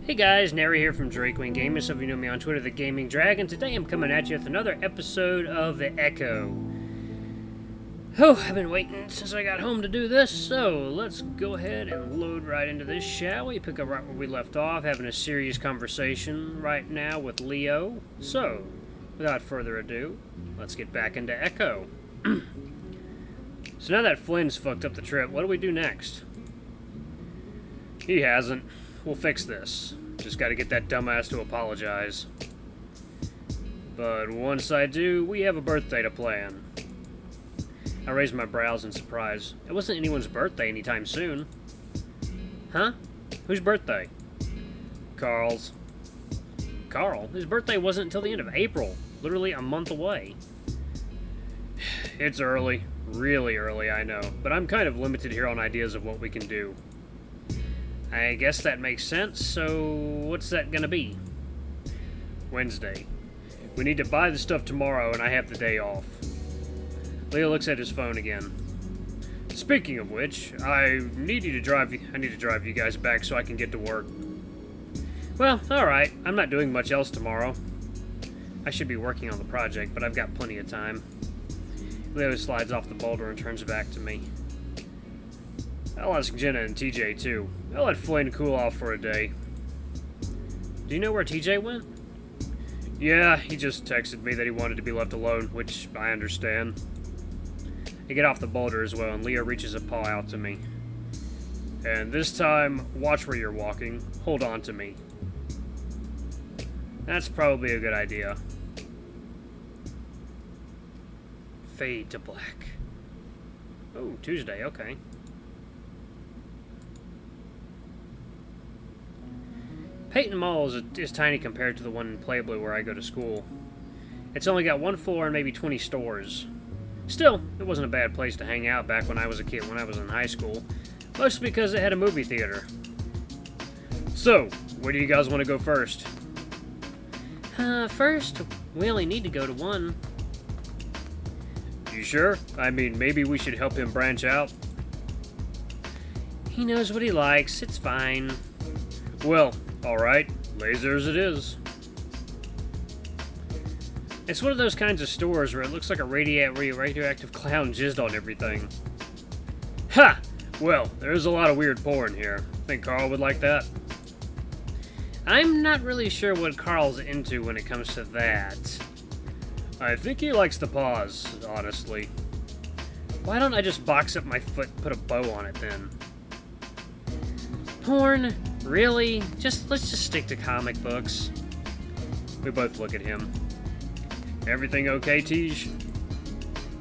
Hey guys, Nary here from Drakewing Gaming. Some of you know me on Twitter, the Gaming Dragon. Today I'm coming at you with another episode of The Echo. Oh, I've been waiting since I got home to do this, so let's go ahead and load right into this, shall we? Pick up right where we left off, having a serious conversation right now with Leo. So, without further ado, let's get back into Echo. So now that Flynn's fucked up the trip, what do we do next? He hasn't. We'll fix this. Just gotta get that dumbass to apologize. But once I do, we have a birthday to plan. I raised my brows in surprise. It wasn't anyone's birthday anytime soon. Huh? Whose birthday? Carl's. Carl? His birthday wasn't until the end of April. Literally a month away. It's early. Really early, I know. But I'm kind of limited here on ideas of what we can do. I guess that makes sense, so what's that gonna be? Wednesday. We need to buy the stuff tomorrow and I have the day off. Leo looks at his phone again. Speaking of which, I need to drive you guys back so I can get to work. Well, alright, I'm not doing much else tomorrow. I should be working on the project, but I've got plenty of time. Leo slides off the boulder and turns back to me. I'll ask Jenna and TJ too. I'll let Flynn cool off for a day. Do you know where TJ went? Yeah, he just texted me that he wanted to be left alone, which I understand. I get off the boulder as well, and Leo reaches a paw out to me. And this time, watch where you're walking. Hold on to me. That's probably a good idea. Fade to black. Oh, Tuesday, okay. Peyton Mall is tiny compared to the one in Pueblo where I go to school. It's only got one floor and maybe 20 stores. Still, it wasn't a bad place to hang out back when I was a kid, when I was in high school. Mostly because it had a movie theater. So, where do you guys want to go first? First, we only need to go to one. You sure? I mean, maybe we should help him branch out. He knows what he likes, it's fine. Well, alright, lasers it is. It's one of those kinds of stores where it looks like a radioactive clown jizzed on everything. Ha! Well, there's a lot of weird porn here. Think Carl would like that? I'm not really sure what Carl's into when it comes to that. I think he likes the paws, honestly. Why don't I just box up my foot and put a bow on it then? Porn? Really? Let's just stick to comic books. We both look at him. Everything okay, Tej?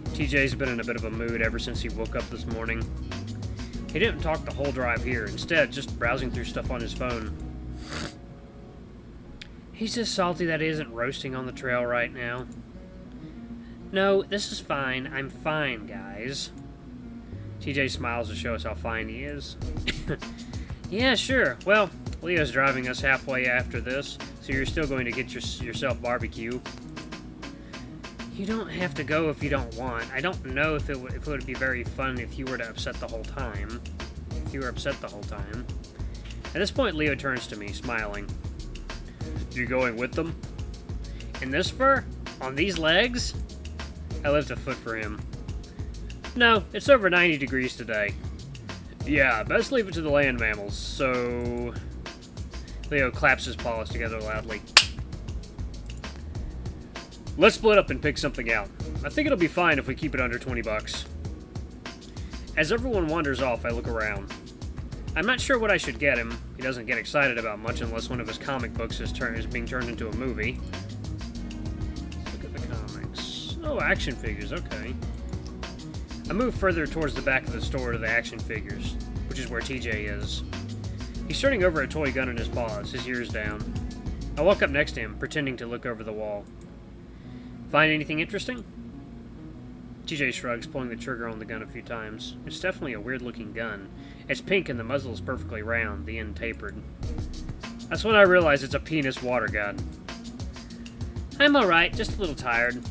TJ's been in a bit of a mood ever since he woke up this morning. He didn't talk the whole drive here, instead just browsing through stuff on his phone. He's just salty that he isn't roasting on the trail right now. No, this is fine. I'm fine, guys. TJ smiles to show us how fine he is. Yeah, sure. Well, Leo's driving us halfway after this, so you're still going to get yourself barbecue. You don't have to go if you don't want. I don't know if it would be very fun if you were to upset the whole time. If you were upset the whole time. At this point, Leo turns to me, smiling. You going with them? In this fur? On these legs? I lift a foot for him. No, it's over 90 degrees today. Yeah, best leave it to the land mammals, so... Leo claps his paws together loudly. Let's split up and pick something out. I think it'll be fine if we keep it under 20 bucks. As everyone wanders off, I look around. I'm not sure what I should get him. He doesn't get excited about much unless one of his comic books is being turned into a movie. Look at the comics. Oh, action figures, okay. I move further towards the back of the store to the action figures, which is where TJ is. He's turning over a toy gun in his paws, his ears down. I walk up next to him, pretending to look over the wall. Find anything interesting? TJ shrugs, pulling the trigger on the gun a few times. It's definitely a weird-looking gun. It's pink and the muzzle is perfectly round, the end tapered. That's when I realize it's a penis water gun. I'm alright, just a little tired.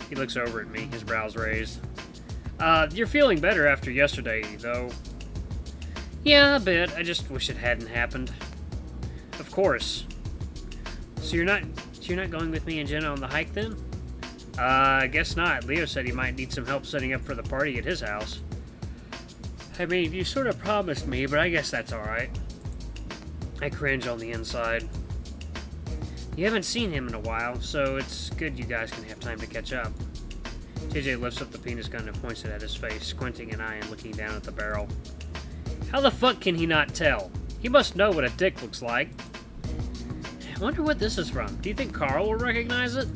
He looks over at me, his brows raised. You're feeling better after yesterday, though. Yeah, a bit. I just wish it hadn't happened. Of course. So you're not going with me and Jenna on the hike then? I guess not. Leo said he might need some help setting up for the party at his house. I mean, you sort of promised me, but I guess that's alright. I cringe on the inside. You haven't seen him in a while, so it's good you guys can have time to catch up. TJ lifts up the penis gun and points it at his face, squinting an eye and looking down at the barrel. How the fuck can he not tell? He must know what a dick looks like. I wonder what this is from. Do you think Carl will recognize it?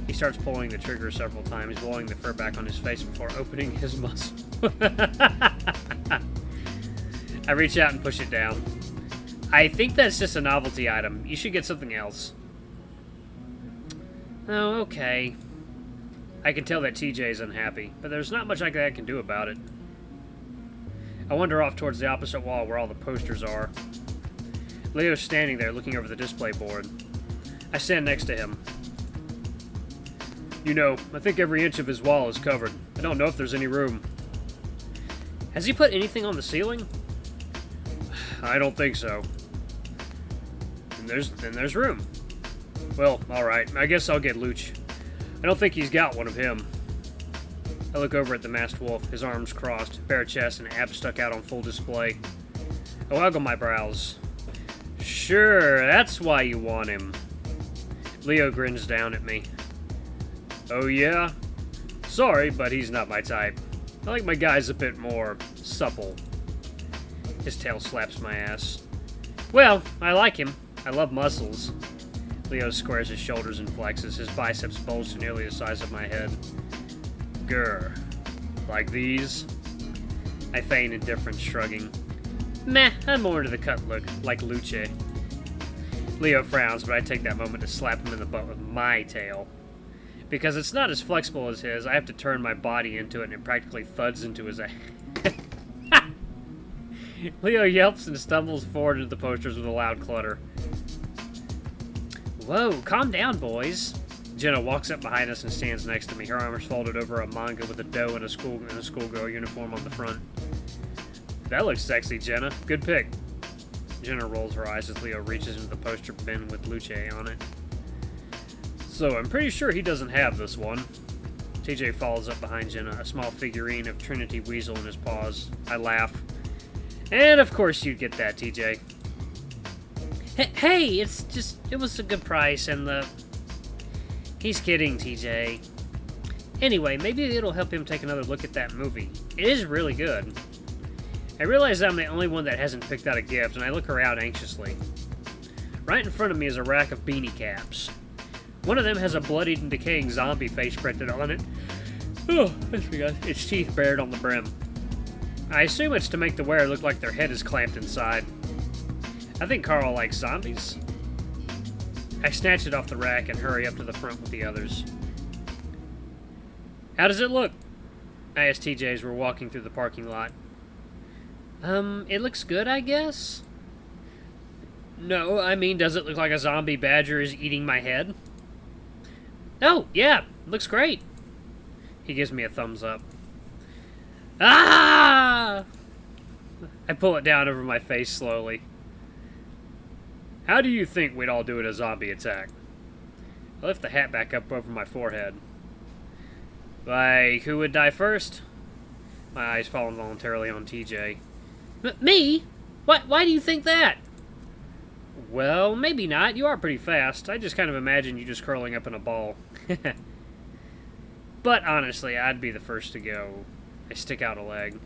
He starts pulling the trigger several times, blowing the fur back on his face before opening his muscle. I reach out and push it down. I think that's just a novelty item. You should get something else. Oh, okay. I can tell that TJ is unhappy, but there's not much I can do about it. I wander off towards the opposite wall where all the posters are. Leo's standing there looking over the display board. I stand next to him. You know, I think every inch of his wall is covered. I don't know if there's any room. Has he put anything on the ceiling? I don't think so. Then there's room. Well, alright. I guess I'll get Luch. I don't think he's got one of him. I look over at the masked wolf, his arms crossed, bare chest and abs stuck out on full display. I waggle my brows. Sure, that's why you want him. Leo grins down at me. Oh yeah? Sorry, but he's not my type. I like my guys a bit more supple. His tail slaps my ass. Well, I like him. I love muscles. Leo squares his shoulders and flexes. His biceps bulge to nearly the size of my head. Grr. Like these? I feign indifference, shrugging. Meh, I'm more into the cut look, like Luce. Leo frowns, but I take that moment to slap him in the butt with my tail. Because it's not as flexible as his, I have to turn my body into it and it practically thuds into his head. Leo yelps and stumbles forward into the posters with a loud clutter. Whoa, calm down, boys. Jenna walks up behind us and stands next to me, her arms folded over a manga with a doe and a schoolgirl uniform on the front. That looks sexy, Jenna. Good pick. Jenna rolls her eyes as Leo reaches into the poster bin with Luce on it. So, I'm pretty sure he doesn't have this one. TJ follows up behind Jenna, a small figurine of Trinity Weasel in his paws. I laugh. And of course you'd get that, TJ. Hey, it was a good price and the... He's kidding, TJ. Anyway, maybe it'll help him take another look at that movie. It is really good. I realize I'm the only one that hasn't picked out a gift, and I look around anxiously. Right in front of me is a rack of beanie caps. One of them has a bloodied and decaying zombie face printed on it. Oh, its teeth bared on the brim. I assume it's to make the wearer look like their head is clamped inside. I think Carl likes zombies. I snatch it off the rack and hurry up to the front with the others. How does it look? I asked TJ as we're walking through the parking lot. It looks good, I guess? No, I mean, does it look like a zombie badger is eating my head? Oh, yeah, looks great. He gives me a thumbs up. Ah! I pull it down over my face slowly. How do you think we'd all do in a zombie attack? I lift the hat back up over my forehead. Like, who would die first? My eyes fall involuntarily on TJ. Me? Why do you think that? Well, maybe not. You are pretty fast. I just kind of imagine you just curling up in a ball. But honestly, I'd be the first to go. I stick out a leg.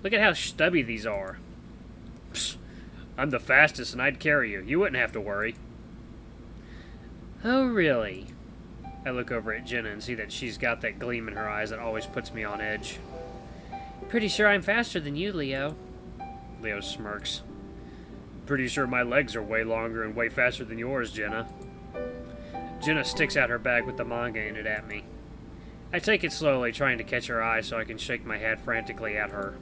Look at how stubby these are. Psst, I'm the fastest and I'd carry you. You wouldn't have to worry. Oh, really? I look over at Jenna and see that she's got that gleam in her eyes that always puts me on edge. Pretty sure I'm faster than you, Leo. Leo smirks. Pretty sure my legs are way longer and way faster than yours, Jenna. Jenna sticks out her bag with the manga in it at me. I take it slowly, trying to catch her eye so I can shake my head frantically at her.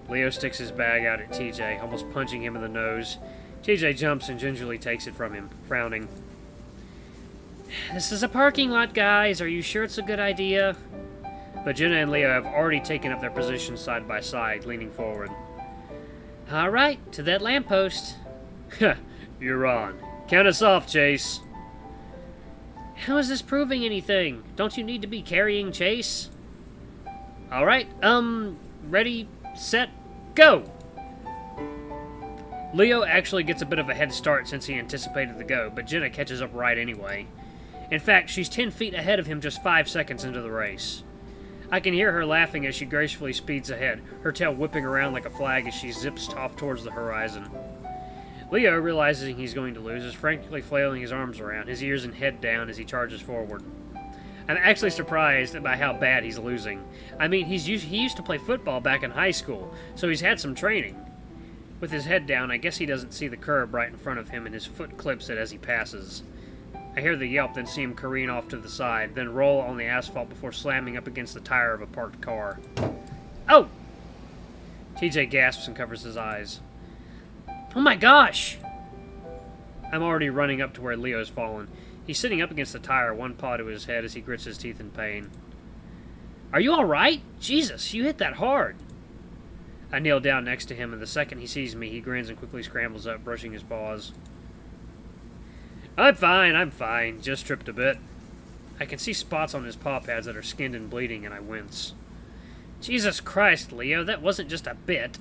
Leo sticks his bag out at TJ, almost punching him in the nose. TJ jumps and gingerly takes it from him, frowning. This is a parking lot, guys. Are you sure it's a good idea? but Jenna and Leo have already taken up their positions side by side, leaning forward. All right, to that lamppost. You're on. Count us off, Chase. How is this proving anything? Don't you need to be carrying Chase? All right, ready, set, go! Leo actually gets a bit of a head start since he anticipated the go, but Jenna catches up right anyway. In fact, she's 10 feet ahead of him just 5 seconds into the race. I can hear her laughing as she gracefully speeds ahead, her tail whipping around like a flag as she zips off towards the horizon. Leo, realizing he's going to lose, is frantically flailing his arms around, his ears and head down as he charges forward. I'm actually surprised by how bad he's losing. I mean, he used to play football back in high school, so he's had some training. With his head down, I guess he doesn't see the curb right in front of him, and his foot clips it as he passes. I hear the yelp, then see him careen off to the side, then roll on the asphalt before slamming up against the tire of a parked car. Oh! TJ gasps and covers his eyes. Oh my gosh! I'm already running up to where Leo's fallen. He's sitting up against the tire, one paw to his head as he grits his teeth in pain. Are you alright? Jesus, you hit that hard. I kneel down next to him, and the second he sees me, he grins and quickly scrambles up, brushing his paws. I'm fine. Just tripped a bit. I can see spots on his paw pads that are skinned and bleeding, and I wince. Jesus Christ, Leo, that wasn't just a bit.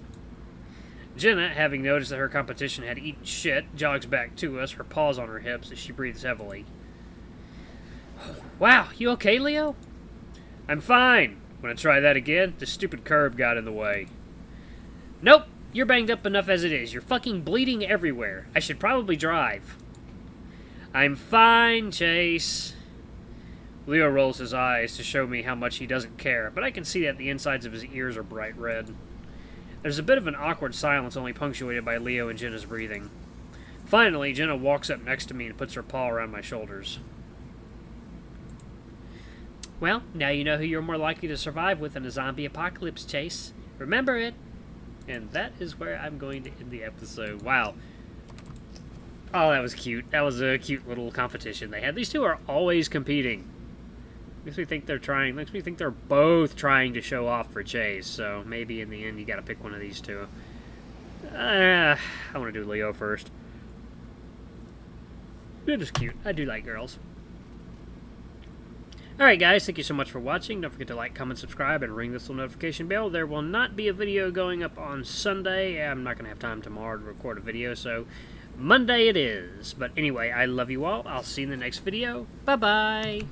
Jenna, having noticed that her competition had eaten shit, jogs back to us, her paws on her hips as she breathes heavily. Wow, you okay, Leo? I'm fine. Wanna try that again? The stupid curb got in the way. Nope, you're banged up enough as it is. You're fucking bleeding everywhere. I should probably drive. I'm fine, Chase. Leo rolls his eyes to show me how much he doesn't care, but I can see that the insides of his ears are bright red. There's a bit of an awkward silence, only punctuated by Leo and Jenna's breathing. Finally, Jenna walks up next to me and puts her paw around my shoulders. Well, now you know who you're more likely to survive with in a zombie apocalypse, Chase. Remember it. And that is where I'm going to end the episode. Wow. Oh, that was cute. That was a cute little competition they had. These two are always competing. Makes me think they're both trying to show off for Chase, so maybe in the end you gotta pick one of these two. I want to do Leo first. They're just cute. I do like girls. Alright guys, thank you so much for watching. Don't forget to like, comment, subscribe, and ring this little notification bell. There will not be a video going up on Sunday. I'm not going to have time tomorrow to record a video, so Monday it is. But anyway, I love you all. I'll see you in the next video. Bye-bye.